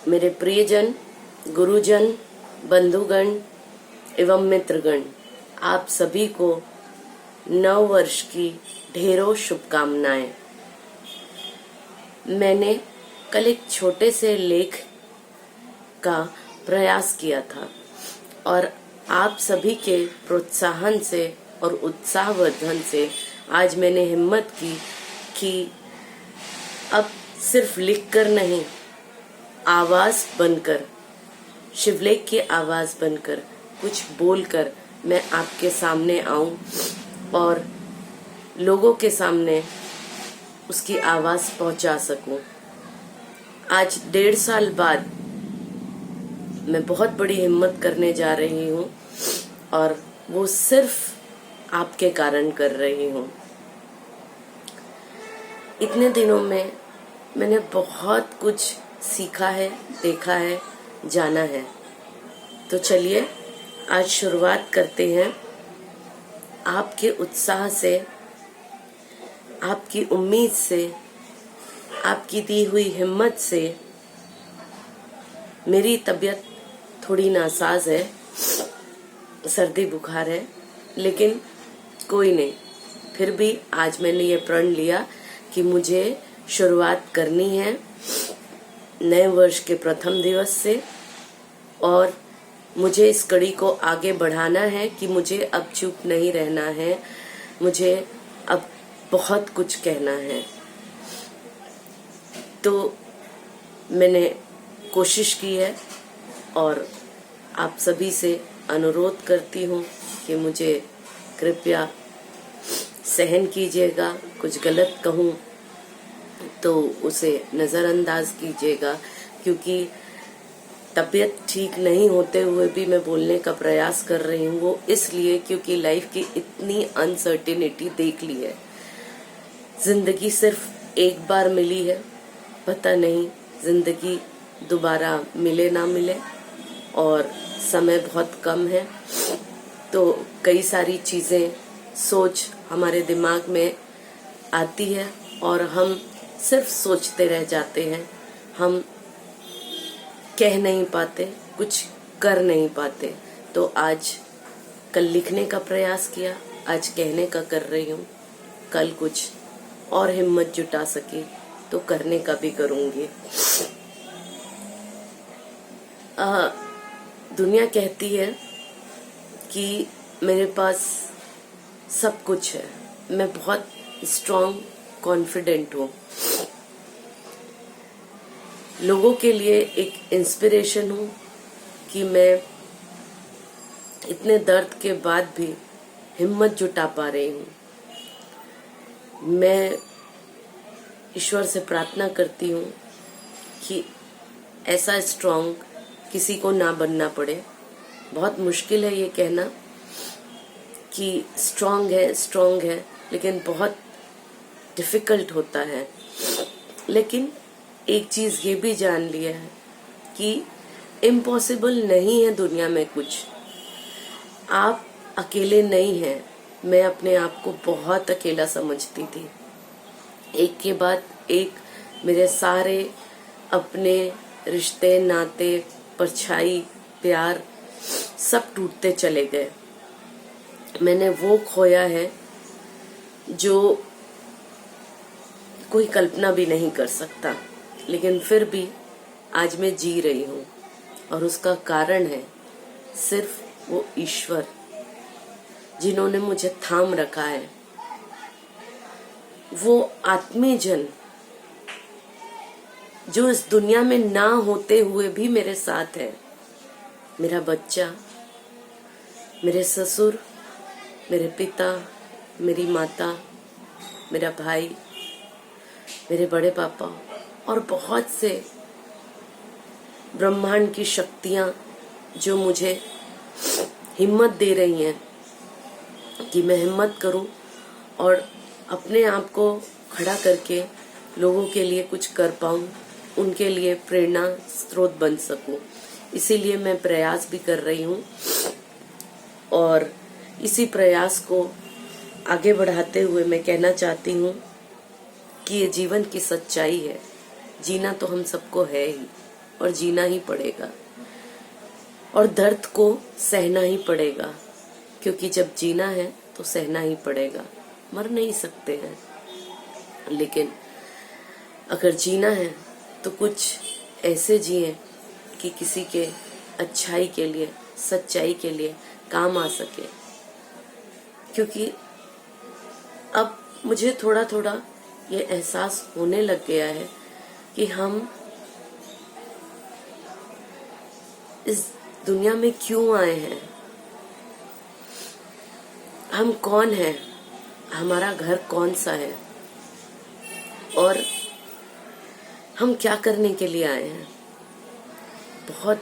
मेरे प्रियजन, गुरुजन, बंधुगण एवं मित्रगण, आप सभी को नव वर्ष की ढेरों शुभकामनाएं। मैंने कल एक छोटे से लेख का प्रयास किया था और आप सभी के प्रोत्साहन से और उत्साहवर्धन से आज मैंने हिम्मत की कि अब सिर्फ लिखकर नहीं, आवाज बनकर, शिवलेख की आवाज बनकर, कुछ बोलकर मैं आपके सामने आऊं और लोगों के सामने उसकी आवाज पहुंचा सकूं। आज 1.5 साल बाद मैं बहुत बड़ी हिम्मत करने जा रही हूं और वो सिर्फ आपके कारण कर रही हूं। इतने दिनों में मैंने बहुत कुछ सीखा है, देखा है, जाना है। तो चलिए आज शुरुआत करते हैं आपके उत्साह से, आपकी उम्मीद से, आपकी दी हुई हिम्मत से। मेरी तबीयत थोड़ी नासाज है, सर्दी बुखार है, लेकिन कोई नहीं, फिर भी आज मैंने ये प्रण लिया कि मुझे शुरुआत करनी है नए वर्ष के प्रथम दिवस से और मुझे इस कड़ी को आगे बढ़ाना है कि मुझे अब चुप नहीं रहना है, मुझे अब बहुत कुछ कहना है। तो मैंने कोशिश की है और आप सभी से अनुरोध करती हूँ कि मुझे कृपया सहन कीजिएगा। कुछ गलत कहूँ तो उसे नज़रअंदाज कीजिएगा, क्योंकि तबीयत ठीक नहीं होते हुए भी मैं बोलने का प्रयास कर रही हूँ। वो इसलिए क्योंकि लाइफ की इतनी अनसर्टिनिटी देख ली है। जिंदगी सिर्फ एक बार मिली है, पता नहीं जिंदगी दोबारा मिले ना मिले, और समय बहुत कम है। तो कई सारी चीज़ें, सोच हमारे दिमाग में आती है और हम सिर्फ सोचते रह जाते हैं। हम कह नहीं पाते, कुछ कर नहीं पाते। तो आज कल लिखने का प्रयास किया, आज कहने का कर रही हूँ। कल कुछ और हिम्मत जुटा सके तो करने का भी करूँगी। दुनिया कहती है कि मेरे पास सब कुछ है, मैं बहुत स्ट्रॉन्ग, कॉन्फिडेंट हूँ, लोगों के लिए एक इंस्पिरेशन हूँ कि मैं इतने दर्द के बाद भी हिम्मत जुटा पा रही हूँ। मैं ईश्वर से प्रार्थना करती हूँ कि ऐसा स्ट्रॉन्ग किसी को ना बनना पड़े। बहुत मुश्किल है ये कहना कि स्ट्रॉन्ग है, लेकिन बहुत डिफिकल्ट होता है। लेकिन एक चीज ये भी जान लिया है कि इम्पॉसिबल नहीं है दुनिया में कुछ। आप अकेले नहीं हैं। मैं अपने आप को बहुत अकेला समझती थी। एक के बाद एक मेरे सारे अपने रिश्ते, नाते, परछाई, प्यार सब टूटते चले गए। मैंने वो खोया है जो कोई कल्पना भी नहीं कर सकता, लेकिन फिर भी आज मैं जी रही हूँ और उसका कारण है सिर्फ वो ईश्वर जिन्होंने मुझे थाम रखा है। वो आत्मीय जन जो इस दुनिया में ना होते हुए भी मेरे साथ है। मेरा बच्चा, मेरे ससुर, मेरे पिता, मेरी माता, मेरा भाई, मेरे बड़े पापा और बहुत से ब्रह्मांड की शक्तियां जो मुझे हिम्मत दे रही हैं कि मैं हिम्मत करूं और अपने आप को खड़ा करके लोगों के लिए कुछ कर पाऊं, उनके लिए प्रेरणा स्रोत बन सकूं। इसीलिए मैं प्रयास भी कर रही हूं और इसी प्रयास को आगे बढ़ाते हुए मैं कहना चाहती हूं कि ये जीवन की सच्चाई है। जीना तो हम सबको है ही, और जीना ही पड़ेगा, और दर्द को सहना ही पड़ेगा, क्योंकि जब जीना है तो सहना ही पड़ेगा, मर नहीं सकते हैं। लेकिन अगर जीना है तो कुछ ऐसे जिए कि किसी के अच्छाई के लिए, सच्चाई के लिए काम आ सके। क्योंकि अब मुझे थोड़ा थोड़ा ये एहसास होने लग गया है कि हम इस दुनिया में क्यों आए हैं, हम कौन हैं, हमारा घर कौन सा है, और हम क्या करने के लिए आए हैं। बहुत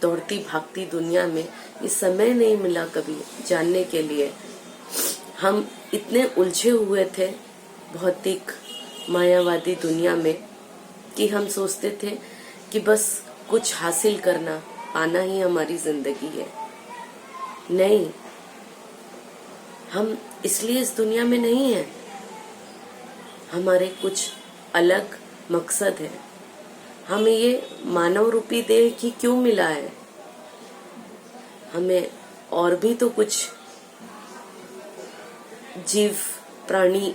दौड़ती भागती दुनिया में ये समय नहीं मिला कभी जानने के लिए। हम इतने उलझे हुए थे भौतिक मायावादी दुनिया में कि हम सोचते थे कि बस कुछ हासिल करना, पाना ही हमारी जिंदगी है। नहीं, हम इसलिए इस दुनिया में नहीं हैं। हमारे कुछ अलग मकसद है। हमें ये मानव रूपी देह ही क्यों मिला है? हमें और भी तो कुछ जीव, प्राणी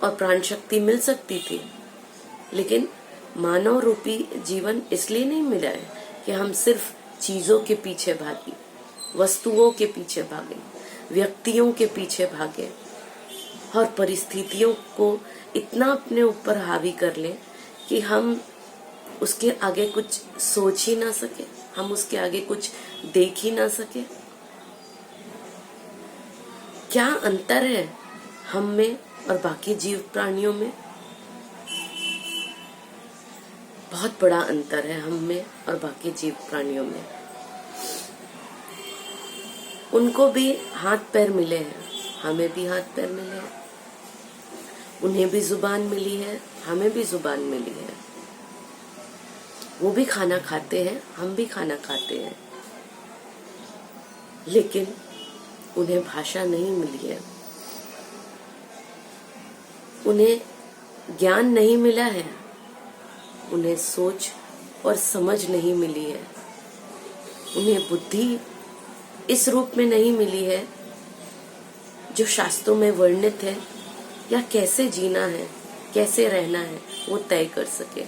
और प्राण शक्ति मिल सकती थी, लेकिन मानव रूपी जीवन इसलिए नहीं मिला है कि हम सिर्फ चीजों के पीछे भागे, वस्तुओं के पीछे भागे, व्यक्तियों के पीछे भागे और परिस्थितियों को इतना अपने ऊपर हावी कर ले कि हम उसके आगे कुछ सोच ही ना सके, हम उसके आगे कुछ देख ही ना सके। क्या अंतर है हम में और बाकी जीव प्राणियों में? बहुत बड़ा अंतर है हम में और बाकी जीव प्राणियों में। उनको भी हाथ पैर मिले हैं, हमें भी हाथ पैर मिले हैं। उन्हें भी जुबान मिली है, हमें भी जुबान मिली है। वो भी खाना खाते हैं, हम भी खाना खाते हैं, लेकिन उन्हें भाषा नहीं मिली है, उन्हें ज्ञान नहीं मिला है, उन्हें सोच और समझ नहीं मिली है, उन्हें बुद्धि इस रूप में नहीं मिली है जो शास्त्रों में वर्णित है, या कैसे जीना है, कैसे रहना है वो तय कर सके।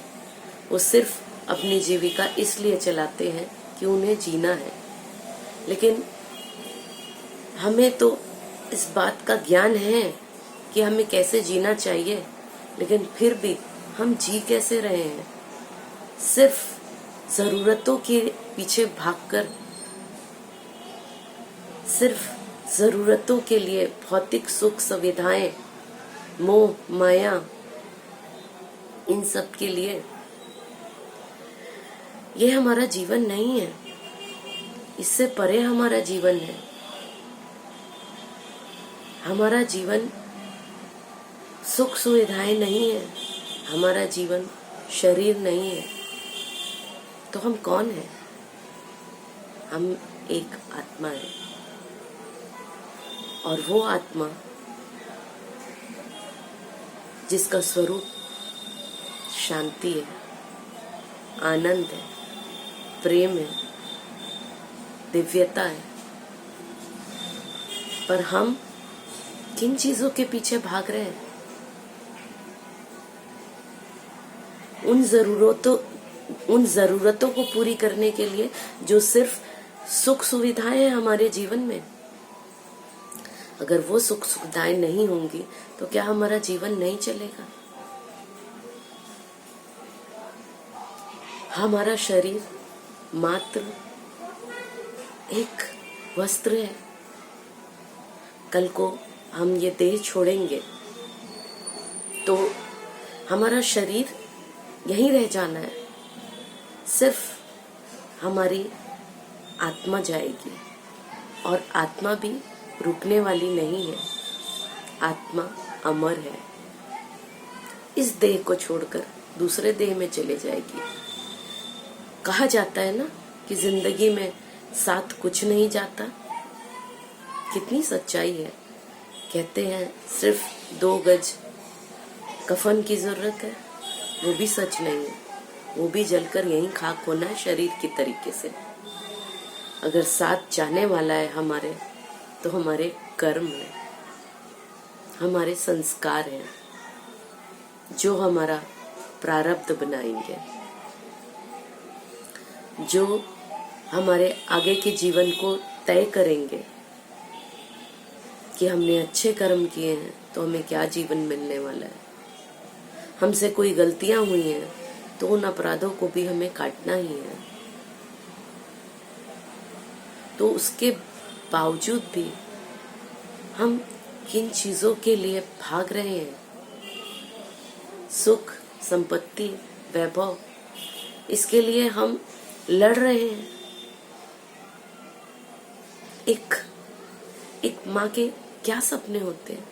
वो सिर्फ अपनी जीविका इसलिए चलाते हैं कि उन्हें जीना है। लेकिन हमें तो इस बात का ज्ञान है कि हमें कैसे जीना चाहिए, लेकिन फिर भी हम जी कैसे रहे हैं? सिर्फ जरूरतों के पीछे भागकर, सिर्फ जरूरतों के लिए, भौतिक सुख सुविधाएं, मोह माया, इन सब के लिए। ये हमारा जीवन नहीं है, इससे परे हमारा जीवन है। हमारा जीवन सुख सुविधाएं नहीं है, हमारा जीवन शरीर नहीं है। तो हम कौन हैं? हम एक आत्मा है, और वो आत्मा जिसका स्वरूप शांति है, आनंद है, प्रेम है, दिव्यता है। पर हम किन चीजों के पीछे भाग रहे हैं? उन जरूरतों को पूरी करने के लिए जो सिर्फ सुख सुविधाएं हैं हमारे जीवन में। अगर वो सुख सुविधाएं नहीं होंगी तो क्या हमारा जीवन नहीं चलेगा? हमारा शरीर मात्र एक वस्त्र है। कल को हम ये देह छोड़ेंगे तो हमारा शरीर यहीं रह जाना है, सिर्फ हमारी आत्मा जाएगी, और आत्मा भी रुकने वाली नहीं है। आत्मा अमर है, इस देह को छोड़कर दूसरे देह में चले जाएगी। कहा जाता है ना कि जिंदगी में साथ कुछ नहीं जाता। कितनी सच्चाई है। कहते हैं सिर्फ 2 गज कफन की जरूरत है, वो भी सच नहीं है। वो भी जलकर यहीं खाक होना है शरीर की तरीके से। अगर साथ जाने वाला है हमारे, तो हमारे कर्म है, हमारे संस्कार हैं, जो हमारा प्रारब्ध बनाएंगे, जो हमारे आगे के जीवन को तय करेंगे कि हमने अच्छे कर्म किए हैं तो हमें क्या जीवन मिलने वाला है। हमसे कोई गलतियां हुई हैं तो उन अपराधों को भी हमें काटना ही है। तो उसके बावजूद भी हम किन चीजों के लिए भाग रहे हैं? सुख, संपत्ति, वैभव, इसके लिए हम लड़ रहे हैं। एक माँ के क्या सपने होते हैं?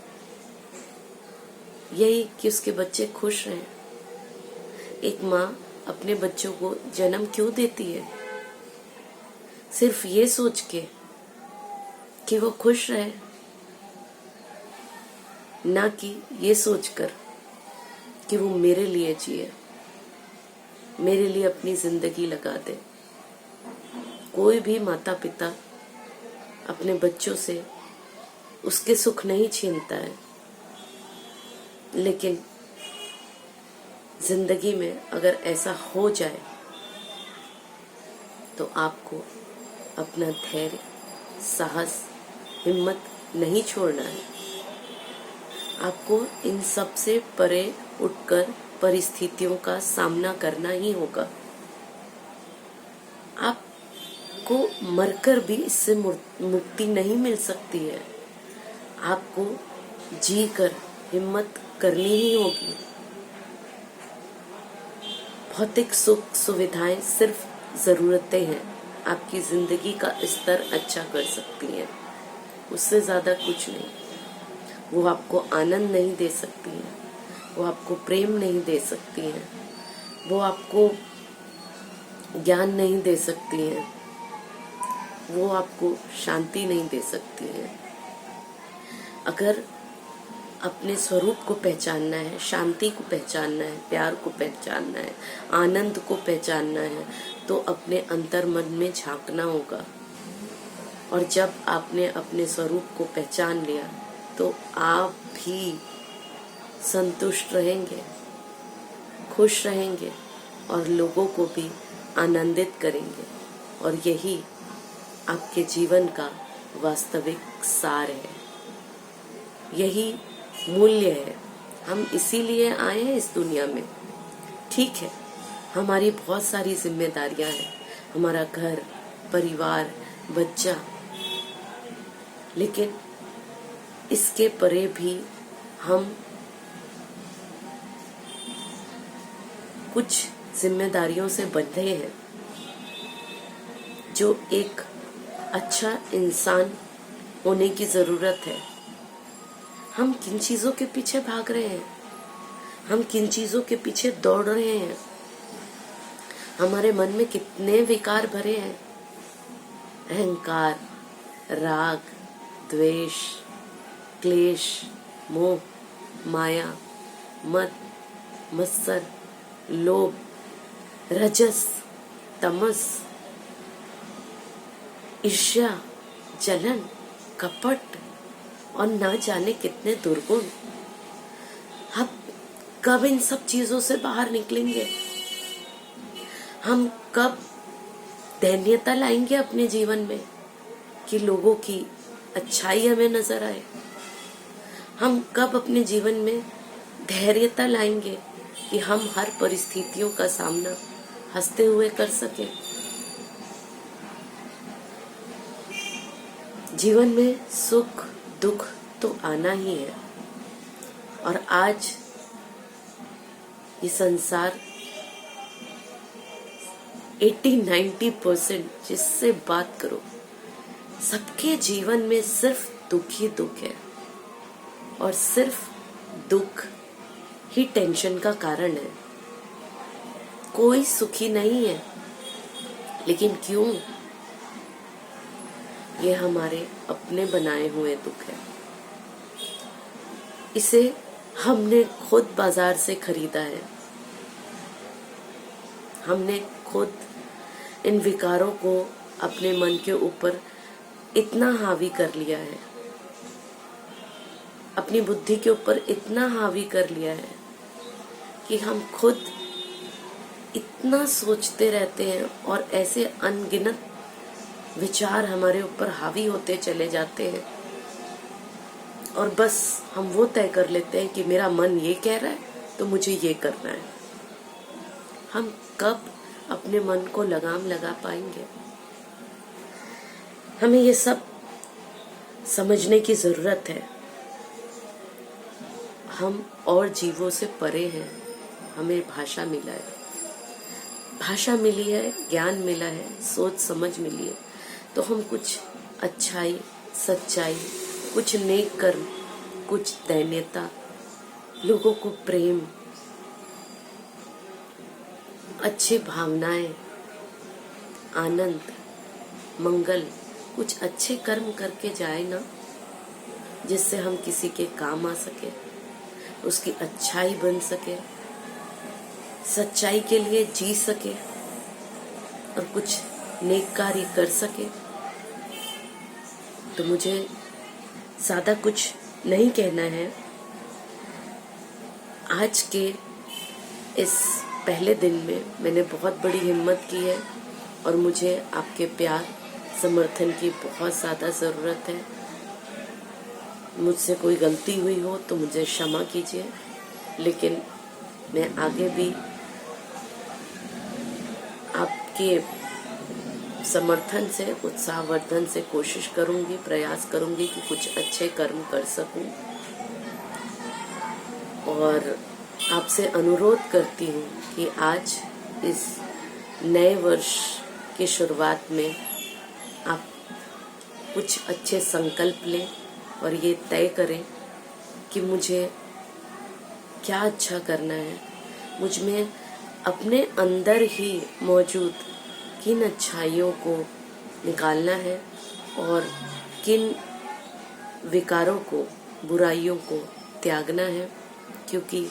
यही कि उसके बच्चे खुश रहें। एक माँ अपने बच्चों को जन्म क्यों देती है? सिर्फ ये सोच के कि वो खुश रहे, ना कि ये सोचकर कि वो मेरे लिए जिए, मेरे लिए अपनी जिंदगी लगा दे। कोई भी माता पिता अपने बच्चों से उसके सुख नहीं छीनता है, लेकिन जिंदगी में अगर ऐसा हो जाए तो आपको अपना धैर्य, साहस, हिम्मत नहीं छोड़ना है। आपको इन सब से परे उठकर परिस्थितियों का सामना करना ही होगा। आपको मरकर भी इससे मुक्ति नहीं मिल सकती है। आपको जी कर हिम्मत करनी ही होगी। भौतिक सुख सुविधाएं सिर्फ जरूरतें हैं, आपकी जिंदगी का स्तर अच्छा कर सकती हैं, उससे ज्यादा कुछ नहीं। वो आपको आनंद नहीं दे सकती हैं, वो आपको प्रेम नहीं दे सकती हैं, वो आपको ज्ञान नहीं दे सकती हैं, वो आपको शांति नहीं दे सकती हैं। अगर अपने स्वरूप को पहचानना है, शांति को पहचानना है, प्यार को पहचानना है, आनंद को पहचानना है, तो अपने अंतर मन में झांकना होगा। और जब आपने अपने स्वरूप को पहचान लिया तो आप भी संतुष्ट रहेंगे, खुश रहेंगे और लोगों को भी आनंदित करेंगे। और यही आपके जीवन का वास्तविक सार है, यही मूल्य है। हम इसीलिए आए हैं इस दुनिया में। ठीक है, हमारी बहुत सारी जिम्मेदारियां हैं, हमारा घर, परिवार, बच्चा, लेकिन इसके परे भी हम कुछ जिम्मेदारियों से बंधे हैं। जो एक अच्छा इंसान होने की जरूरत है। हम किन चीजों के पीछे भाग रहे हैं? हम किन चीजों के पीछे दौड़ रहे हैं? हमारे मन में कितने विकार भरे हैं? अहंकार, राग, द्वेष, क्लेश, मोह, माया, मद, मत्सर, लोभ, रजस, तमस, ईर्ष्या, जलन, कपट और ना जाने कितने दुर्गुण। हम कब इन सब चीजों से बाहर निकलेंगे? हम कब धैर्यता लाएंगे अपने जीवन में कि लोगों की अच्छाई हमें नजर आए? हम कब अपने जीवन में धैर्यता लाएंगे कि हम हर परिस्थितियों का सामना हंसते हुए कर सकें? जीवन में सुख दुख तो आना ही है। और आज ये संसार 80-90% जिससे बात करो, सबके जीवन में सिर्फ दुख ही दुख है। और सिर्फ दुख ही टेंशन का कारण है। कोई सुखी नहीं है। लेकिन क्यों? ये हमारे अपने बनाए हुए दुख है। इसे हमने खुद बाजार से खरीदा है। हमने खुद इन विकारों को अपने मन के ऊपर इतना हावी कर लिया है, अपनी बुद्धि के ऊपर इतना हावी कर लिया है कि हम खुद इतना सोचते रहते हैं और ऐसे अनगिनत विचार हमारे ऊपर हावी होते चले जाते हैं और बस हम वो तय कर लेते हैं कि मेरा मन ये कह रहा है तो मुझे ये करना है। हम कब अपने मन को लगाम लगा पाएंगे? हमें ये सब समझने की जरूरत है। हम और जीवों से परे हैं। हमें भाषा मिला है, भाषा मिली है, ज्ञान मिला है, सोच समझ मिली है, तो हम कुछ अच्छाई, सच्चाई, कुछ नेक कर्म, कुछ दैन्यता, लोगों को प्रेम, अच्छी भावनाएं, आनंद, मंगल, कुछ अच्छे कर्म करके जाए ना, जिससे हम किसी के काम आ सके, उसकी अच्छाई बन सके, सच्चाई के लिए जी सके और कुछ नेक कार्य कर सके। तो मुझे ज़्यादा कुछ नहीं कहना है। आज के इस पहले दिन में मैंने बहुत बड़ी हिम्मत की है और मुझे आपके प्यार, समर्थन की बहुत ज़्यादा ज़रूरत है। मुझसे कोई गलती हुई हो तो मुझे क्षमा कीजिए, लेकिन मैं आगे भी आपके समर्थन से, उत्साहवर्धन से कोशिश करूंगी, प्रयास करूंगी कि कुछ अच्छे कर्म कर सकूं। और आपसे अनुरोध करती हूँ कि आज इस नए वर्ष की शुरुआत में आप कुछ अच्छे संकल्प लें और ये तय करें कि मुझे क्या अच्छा करना है। मुझ में अपने अंदर ही मौजूद किन अच्छाइयों को निकालना है और किन विकारों को, बुराइयों को त्यागना है, क्योंकि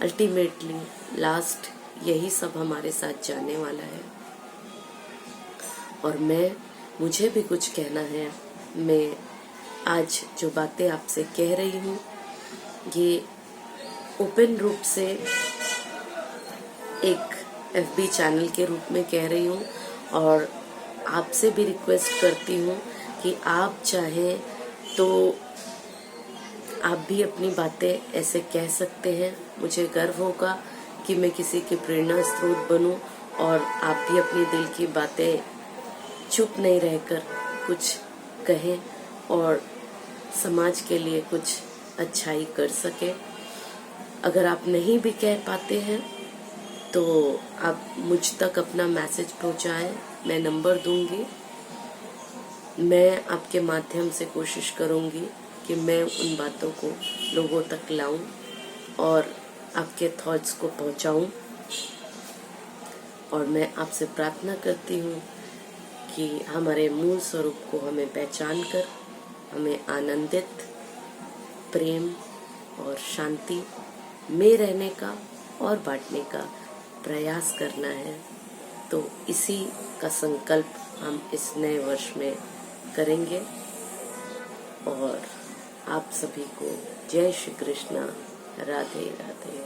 अल्टीमेटली लास्ट यही सब हमारे साथ जाने वाला है। और मुझे भी कुछ कहना है। मैं आज जो बातें आपसे कह रही हूँ ये ओपन रूप से एक FB चैनल के रूप में कह रही हूँ और आपसे भी रिक्वेस्ट करती हूँ कि आप चाहें तो आप भी अपनी बातें ऐसे कह सकते हैं। मुझे गर्व होगा कि मैं किसी के प्रेरणा स्रोत बनूं और आप भी अपनी दिल की बातें चुप नहीं रहकर कुछ कहें और समाज के लिए कुछ अच्छाई कर सके। अगर आप नहीं भी कह पाते हैं तो आप मुझ तक अपना मैसेज पहुंचाएं, मैं नंबर दूंगी। मैं आपके माध्यम से कोशिश करूंगी कि मैं उन बातों को लोगों तक लाऊं और आपके थॉट्स को पहुंचाऊं। और मैं आपसे प्रार्थना करती हूँ कि हमारे मूल स्वरूप को हमें पहचान कर हमें आनंदित, प्रेम और शांति में रहने का और बांटने का प्रयास करना है। तो इसी का संकल्प हम इस नए वर्ष में करेंगे। और आप सभी को जय श्री कृष्णा, राधे राधे।